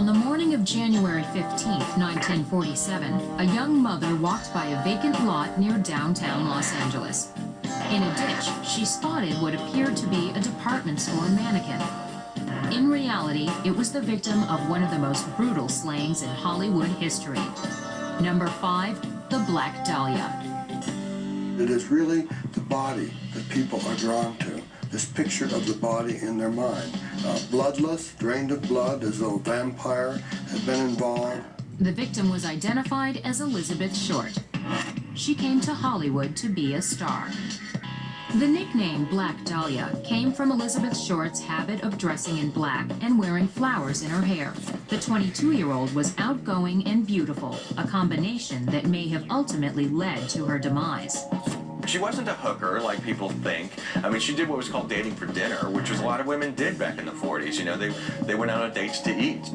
On the morning of January 15th, 1947, a young mother walked by a vacant lot near downtown Los Angeles. In a ditch, she spotted what appeared to be a department store mannequin. In reality, it was the victim of one of the most brutal slayings in Hollywood history. Number 5, the Black Dahlia. It is really the body that people are drawn to, this picture of the body in their mind. Bloodless, drained of blood, as though a vampire had been involved. The victim was identified as Elizabeth Short. She came to Hollywood to be a star. The nickname Black Dahlia came from Elizabeth Short's habit of dressing in black and wearing flowers in her hair. The 22-year-old was outgoing and beautiful, a combination that may have ultimately led to her demise. She wasn't a hooker like people think. I mean, she did what was called dating for dinner, which was a lot of women did back in the 40s. You know, they went out on dates to eat.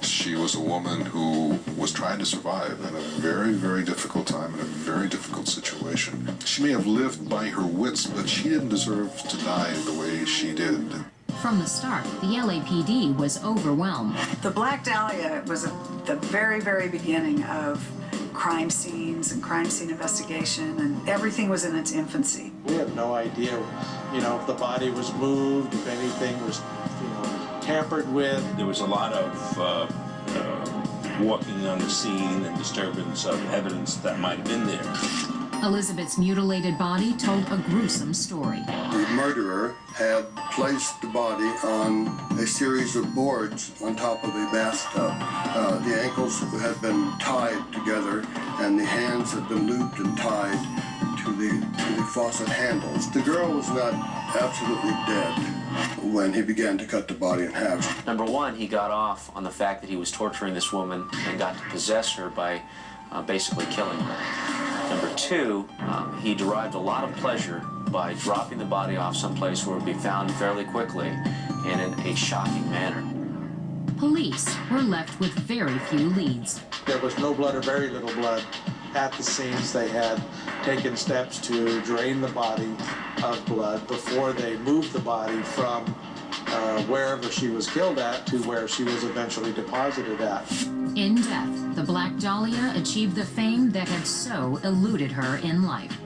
She was a woman who was trying to survive in a very, very difficult time, in a very difficult situation. She may have lived by her wits, but she didn't deserve to die the way she did. From the start, the LAPD was overwhelmed. The Black Dahlia was the very, very beginning of crime scenes and crime scene investigation, and everything was in its infancy. We have no idea, if the body was moved, if anything was, tampered with. There was a lot of walking on the scene and disturbance of evidence that might have been there. Elizabeth's mutilated body told a gruesome story. The murderer had placed the body on a series of boards on top of a bathtub. The ankles had been tied together and the hands had been looped and tied to the faucet handles. The girl was not absolutely dead when he began to cut the body in half. Number one, he got off on the fact that he was torturing this woman and got to possess her by basically killing her. Number two, he derived a lot of pleasure by dropping the body off someplace where it would be found fairly quickly and in a shocking manner. Police were left with very few leads. There was no blood or very little blood at the scenes. They had taken steps to drain the body of blood before they moved the body from wherever she was killed at to where she was eventually deposited at. In death, the Black Dahlia achieved the fame that had so eluded her in life.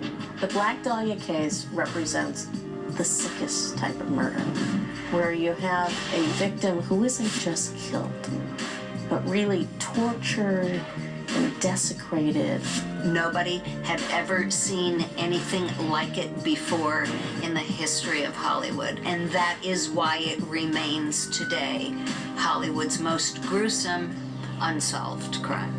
The Black Dahlia case represents the sickest type of murder, where you have a victim who isn't just killed, but really tortured and desecrated. Nobody had ever seen anything like it before in the history of Hollywood, and that is why it remains today Hollywood's most gruesome, unsolved crime.